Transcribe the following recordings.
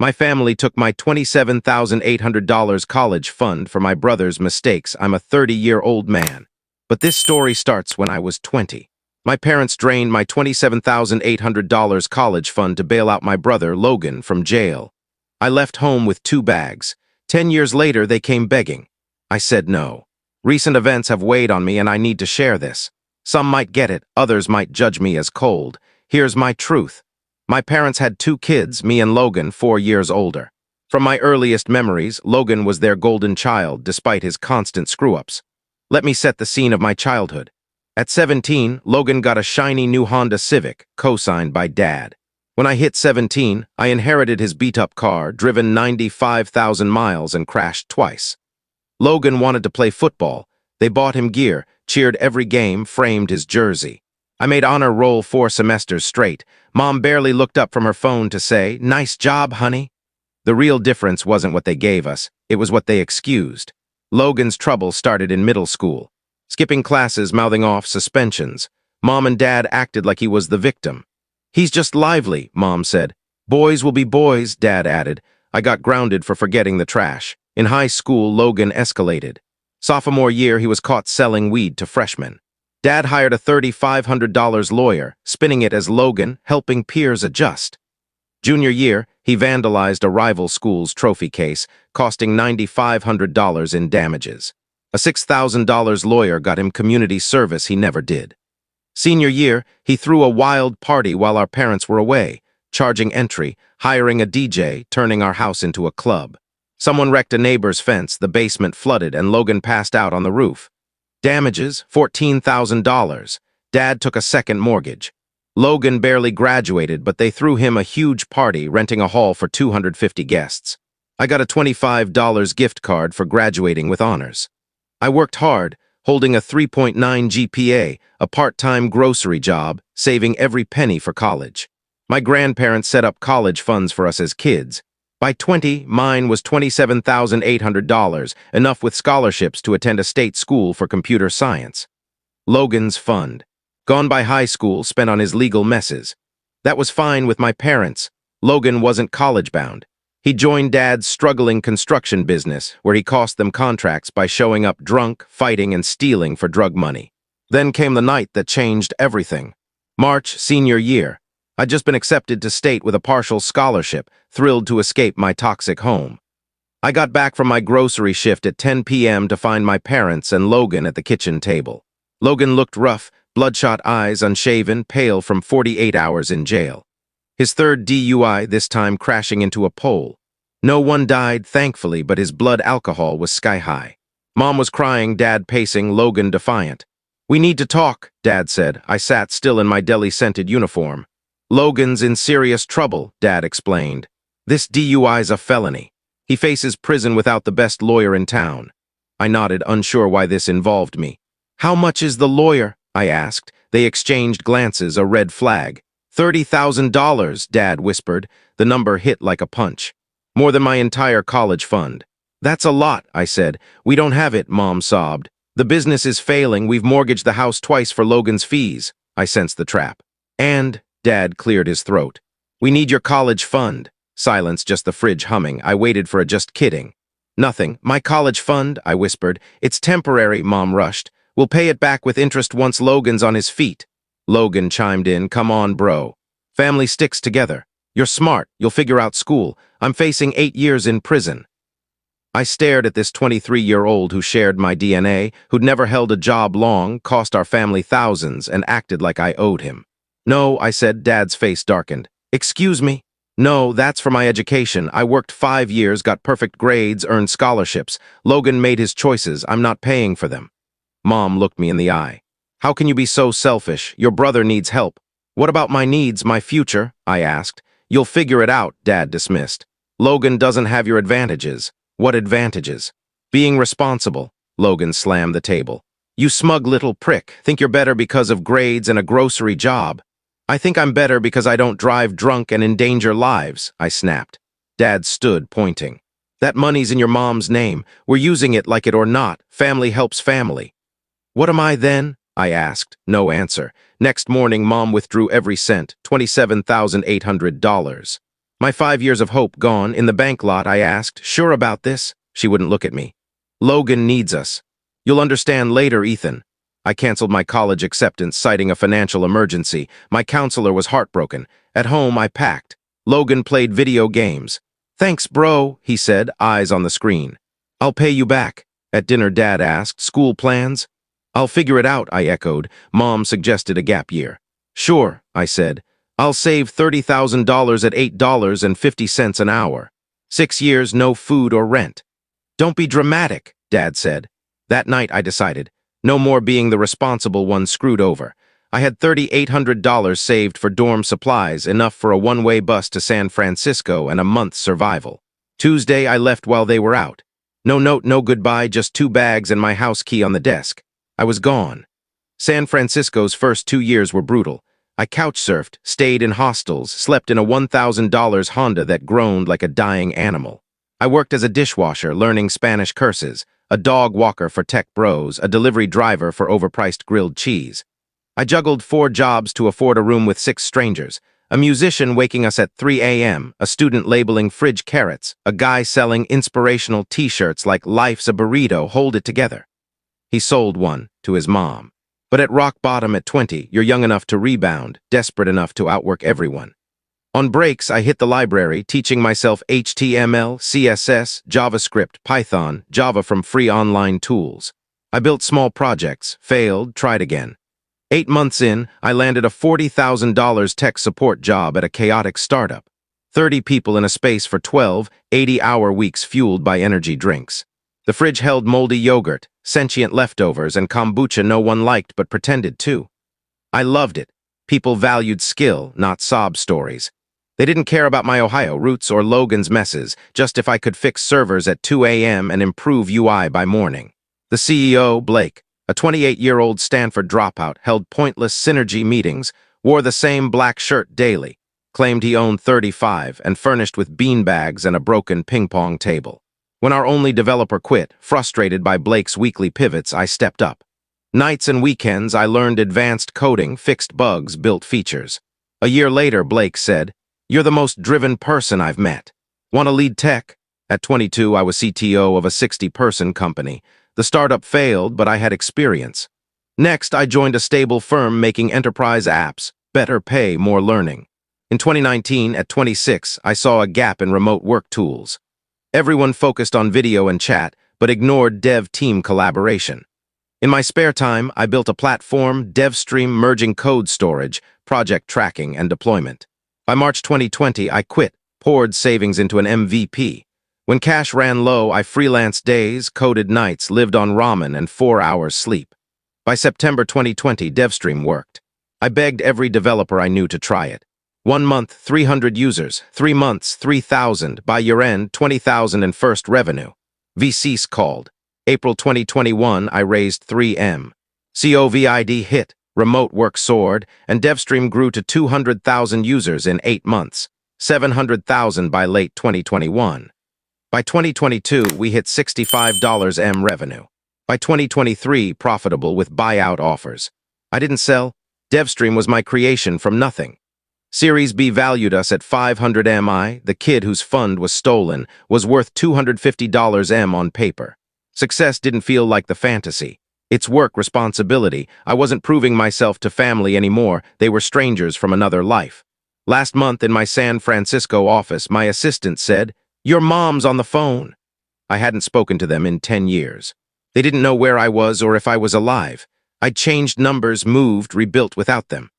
My family took my $27,800 college fund for my brother's mistakes. I'm a 30-year-old man. But this story starts when I was 20. My parents drained my $27,800 college fund to bail out my brother, Logan, from jail. I left home with 2 bags. 10 years later, they came begging. I said no. Recent events have weighed on me and I need to share this. Some might get it, others might judge me as cold. Here's my truth. My parents had 2 kids, me and Logan, 4 years older. From my earliest memories, Logan was their golden child despite his constant screw-ups. Let me set the scene of my childhood. At 17, Logan got a shiny new Honda Civic, co-signed by Dad. When I hit 17, I inherited his beat-up car, driven 95,000 miles and crashed twice. Logan wanted to play football. They bought him gear, cheered every game, framed his jersey. I made honor roll 4 semesters straight. Mom barely looked up from her phone to say, "Nice job, honey." The real difference wasn't what they gave us, it was what they excused. Logan's trouble started in middle school. Skipping classes, mouthing off suspensions. Mom and Dad acted like he was the victim. "He's just lively," Mom said. "Boys will be boys," Dad added. I got grounded for forgetting the trash. In high school, Logan escalated. Sophomore year, he was caught selling weed to freshmen. Dad hired a $3,500 lawyer, spinning it as Logan, helping peers adjust. Junior year, he vandalized a rival school's trophy case, costing $9,500 in damages. A $6,000 lawyer got him community service he never did. Senior year, he threw a wild party while our parents were away, charging entry, hiring a DJ, turning our house into a club. Someone wrecked a neighbor's fence, the basement flooded, and Logan passed out on the roof. Damages, $14,000. Dad took a second mortgage. Logan barely graduated, but they threw him a huge party, renting a hall for 250 guests. I got a $25 gift card for graduating with honors. I worked hard, holding a 3.9 GPA, a part-time grocery job, saving every penny for college. My grandparents set up college funds for us as kids. By 20, mine was $27,800, enough with scholarships to attend a state school for computer science. Logan's fund. Gone by high school, spent on his legal messes. That was fine with my parents. Logan wasn't college-bound. He joined Dad's struggling construction business, where he cost them contracts by showing up drunk, fighting, and stealing for drug money. Then came the night that changed everything. March, senior year. I'd just been accepted to state with a partial scholarship, thrilled to escape my toxic home. I got back from my grocery shift at 10 p.m. to find my parents and Logan at the kitchen table. Logan looked rough, bloodshot eyes, unshaven, pale from 48 hours in jail. His third DUI, this time crashing into a pole. No one died, thankfully, but his blood alcohol was sky-high. Mom was crying, Dad pacing, Logan defiant. "We need to talk," Dad said. I sat still in my deli-scented uniform. "Logan's in serious trouble," Dad explained. "This DUI's a felony. He faces prison without the best lawyer in town." I nodded, unsure why this involved me. "How much is the lawyer?" I asked. They exchanged glances, a red flag. $30,000, Dad whispered. The number hit like a punch. More than my entire college fund. "That's a lot," I said. "We don't have it," Mom sobbed. "The business is failing. We've mortgaged the house twice for Logan's fees." I sensed the trap. "And," Dad cleared his throat, "we need your college fund." Silence, just the fridge humming. I waited for a "just kidding." "Nothing. My college fund," I whispered. "It's temporary," Mom rushed. "We'll pay it back with interest once Logan's on his feet." Logan chimed in, "Come on, bro. Family sticks together. You're smart. You'll figure out school. I'm facing 8 years in prison." I stared at this 23-year-old who shared my DNA, who'd never held a job long, cost our family thousands, and acted like I owed him. "No," I said. Dad's face darkened. "Excuse me?" "No, that's for my education. I worked 5 years, got perfect grades, earned scholarships. Logan made his choices. I'm not paying for them." Mom looked me in the eye. "How can you be so selfish? Your brother needs help." "What about my needs, my future?" I asked. "You'll figure it out," Dad dismissed. "Logan doesn't have your advantages." "What advantages?" "Being responsible." Logan slammed the table. "You smug little prick. Think you're better because of grades and a grocery job." "I think I'm better because I don't drive drunk and endanger lives," I snapped. Dad stood, pointing. "That money's in your mom's name. We're using it like it or not. Family helps family." "What am I then?" I asked. No answer. Next morning, Mom withdrew every cent, $27,800. My 5 years of hope gone. In the bank lot, I asked, "Sure about this?" She wouldn't look at me. "Logan needs us. You'll understand later, Ethan." I canceled my college acceptance, citing a financial emergency. My counselor was heartbroken. At home, I packed. Logan played video games. "Thanks, bro," he said, eyes on the screen. "I'll pay you back." At dinner, Dad asked, "School plans?" "I'll figure it out," I echoed. Mom suggested a gap year. "Sure," I said. "I'll save $30,000 at $8.50 an hour. 6 years, no food or rent." "Don't be dramatic," Dad said. That night, I decided, no more being the responsible one screwed over. I had $3,800 saved for dorm supplies, enough for a one-way bus to San Francisco and a month's survival. Tuesday, I left while they were out. No note, no goodbye, just 2 bags and my house key on the desk. I was gone. San Francisco's first 2 years were brutal. I couch-surfed, stayed in hostels, slept in a $1,000 Honda that groaned like a dying animal. I worked as a dishwasher, learning Spanish curses, a dog walker for tech bros, a delivery driver for overpriced grilled cheese. I juggled 4 jobs to afford a room with 6 strangers, a musician waking us at 3 a.m., a student labeling fridge carrots, a guy selling inspirational t-shirts like "Life's a burrito, hold it together." He sold one to his mom. But at rock bottom at 20, you're young enough to rebound, desperate enough to outwork everyone. On breaks, I hit the library, teaching myself HTML, CSS, JavaScript, Python, Java from free online tools. I built small projects, failed, tried again. 8 months in, I landed a $40,000 tech support job at a chaotic startup. 30 people in a space for 12, 80-hour weeks fueled by energy drinks. The fridge held moldy yogurt, sentient leftovers, and kombucha no one liked but pretended to. I loved it. People valued skill, not sob stories. They didn't care about my Ohio roots or Logan's messes, just if I could fix servers at 2 a.m. and improve UI by morning. The CEO, Blake, a 28-year-old Stanford dropout, held pointless synergy meetings, wore the same black shirt daily, claimed he owned 35, and furnished with beanbags and a broken ping-pong table. When our only developer quit, frustrated by Blake's weekly pivots, I stepped up. Nights and weekends, I learned advanced coding, fixed bugs, built features. A year later, Blake said, "You're the most driven person I've met. Want to lead tech?" At 22, I was CTO of a 60-person company. The startup failed, but I had experience. Next, I joined a stable firm making enterprise apps, better pay, more learning. In 2019, at 26, I saw a gap in remote work tools. Everyone focused on video and chat, but ignored dev-team collaboration. In my spare time, I built a platform, DevStream, merging code storage, project tracking, and deployment. By March 2020, I quit, poured savings into an MVP. When cash ran low, I freelanced days, coded nights, lived on ramen and 4 hours sleep. By September 2020, DevStream worked. I begged every developer I knew to try it. 1 month, 300 users. 3 months, 3,000. By year-end, 20,000 in first revenue. VCs called. April 2021, I raised 3M. COVID hit, remote work soared, and DevStream grew to 200,000 users in 8 months, 700,000 by late 2021. By 2022, we hit $65 M revenue. By 2023, profitable with buyout offers. I didn't sell. DevStream was my creation from nothing. Series B valued us at $500 M. The kid whose fund was stolen was worth $250 M on paper. Success didn't feel like the fantasy. It's work responsibility. I wasn't proving myself to family anymore. They were strangers from another life. Last month in my San Francisco office, my assistant said, "Your mom's on the phone." I hadn't spoken to them in 10 years. They didn't know where I was or if I was alive. I'd changed numbers, moved, rebuilt without them.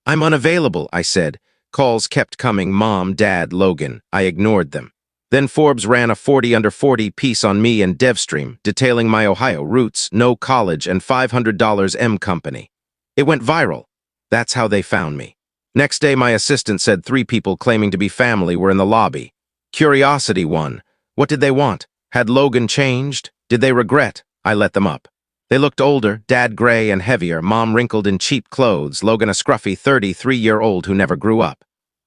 "I'm unavailable," I said. Calls kept coming, Mom, Dad, Logan. I ignored them. Then Forbes ran a 40 under 40 piece on me and DevStream, detailing my Ohio roots, no college, and $500 M company. It went viral. That's how they found me. Next day, my assistant said 3 people claiming to be family were in the lobby. Curiosity won. What did they want? Had Logan changed? Did they regret? I let them up. They looked older, Dad gray and heavier, Mom wrinkled in cheap clothes, Logan a scruffy 33-year-old who never grew up.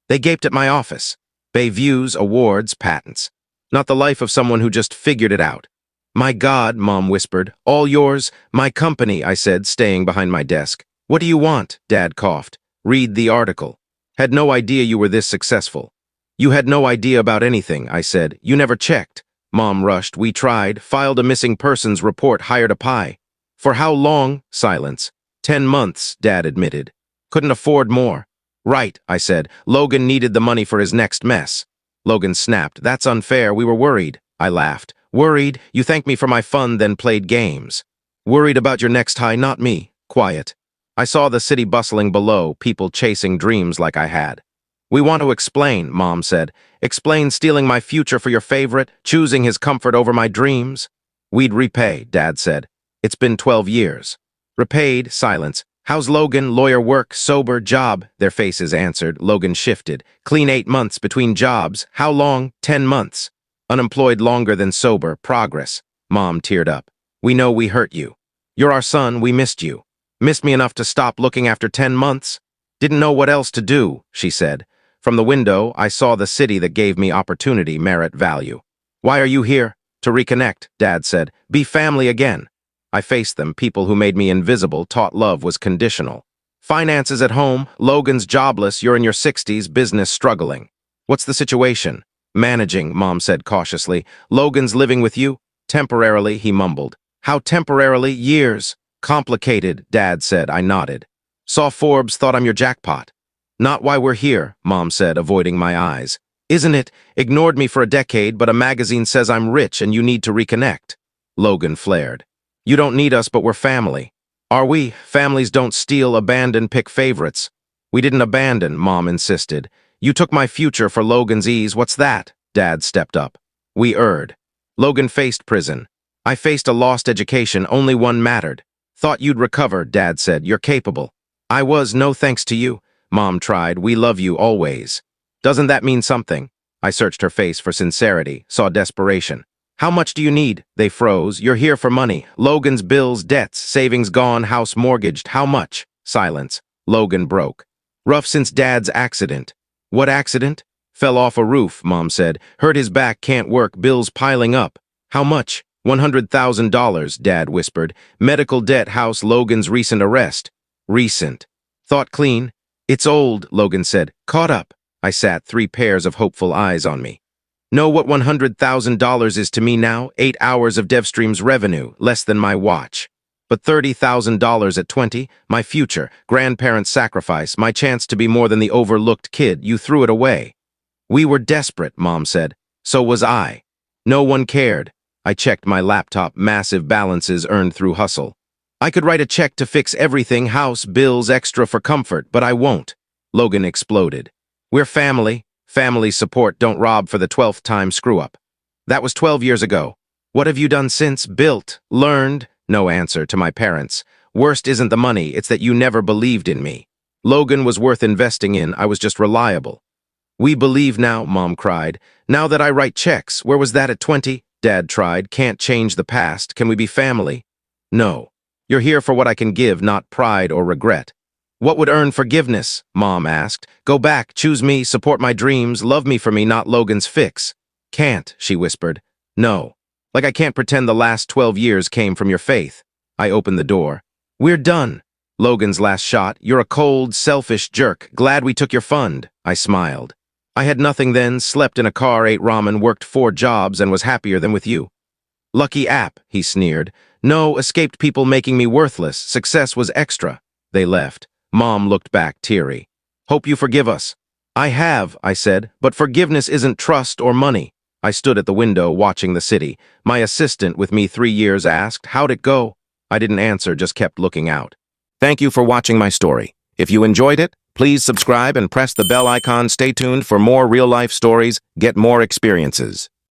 They gaped at my office. Bay views, awards, patents. Not the life of someone who just figured it out. "My God," Mom whispered. "All yours?" "My company," I said, staying behind my desk. "What do you want?" Dad coughed. "Read the article. Had no idea you were this successful." You had no idea about anything, I said. You never checked. Mom rushed. We tried, filed a missing persons report, hired a pie. For how long? Silence. 10 months, Dad admitted. Couldn't afford more. Right, I said. Logan needed the money for his next mess. Logan snapped. That's unfair. We were worried. I laughed. Worried? You thanked me for my fun, then played games. Worried about your next high, not me. Quiet. I saw the city bustling below, people chasing dreams like I had. We want to explain, Mom said. Explain stealing my future for your favorite, choosing his comfort over my dreams. We'd repay, Dad said. It's been 12 years. Repaid, silence. How's Logan? Lawyer work, sober, job? Their faces answered. Logan shifted. Clean 8 months between jobs. How long? 10 months. Unemployed longer than sober, progress. Mom teared up. We know we hurt you. You're our son, we missed you. Missed me enough to stop looking after 10 months? Didn't know what else to do, she said. From the window, I saw the city that gave me opportunity, merit, value. Why are you here? To reconnect, Dad said. Be family again. I faced them, people who made me invisible, taught love was conditional. Finances at home, Logan's jobless, you're in your 60s, business struggling. What's the situation? Managing, Mom said cautiously. Logan's living with you? Temporarily, he mumbled. How temporarily? Years. Complicated, Dad said. I nodded. Saw Forbes, thought I'm your jackpot. Not why we're here, Mom said, avoiding my eyes. Isn't it? Ignored me for a decade, but a magazine says I'm rich and you need to reconnect. Logan flared. You don't need us, but we're family. Are we? Families don't steal, abandon, pick favorites. We didn't abandon, Mom insisted. You took my future for Logan's ease. What's that? Dad stepped up. We erred. Logan faced prison. I faced a lost education, only one mattered. Thought you'd recover, Dad said. You're capable. I was, no thanks to you. Mom tried. We love you always. Doesn't that mean something? I searched her face for sincerity, saw desperation. How much do you need? They froze. You're here for money. Logan's bills, debts, savings gone, house mortgaged. How much? Silence. Logan broke. Rough since Dad's accident. What accident? Fell off a roof, Mom said. Hurt his back, can't work, bills piling up. How much? $100,000, Dad whispered. Medical debt, house, Logan's recent arrest. Recent. Thought clean. It's old, Logan said. Caught up. I sat, 3 pairs of hopeful eyes on me. Know what $100,000 is to me now? 8 hours of DevStream's revenue, less than my watch. But $30,000 at 20, my future, grandparents' sacrifice, my chance to be more than the overlooked kid, you threw it away. We were desperate, Mom said. So was I. No one cared. I checked my laptop, massive balances earned through hustle. I could write a check to fix everything, house, bills, extra for comfort, but I won't. Logan exploded. We're family. Family support, don't rob for the 12th time screw-up. That was 12 years ago. What have you done since? Built, learned? No answer to my parents. Worst isn't the money, it's that you never believed in me. Logan was worth investing in, I was just reliable. We believe now, Mom cried. Now that I write checks, where was that at 20? Dad tried. Can't change the past. Can we be family? No. You're here for what I can give, not pride or regret. What would earn forgiveness? Mom asked. Go back, choose me, support my dreams, love me for me, not Logan's fix. Can't, she whispered. No. Like I can't pretend the last 12 years came from your faith. I opened the door. We're done. Logan's last shot. You're a cold, selfish jerk. Glad we took your fund. I smiled. I had nothing then, slept in a car, ate ramen, worked 4 jobs, and was happier than with you. Lucky app, he sneered. No, escaped people making me worthless. Success was extra. They left. Mom looked back, teary. Hope you forgive us. I have, I said, but forgiveness isn't trust or money. I stood at the window watching the city. My assistant with me 3 years asked, how'd it go? I didn't answer, just kept looking out. Thank you for watching my story. If you enjoyed it, please subscribe and press the bell icon. Stay tuned for more real-life stories, get more experiences.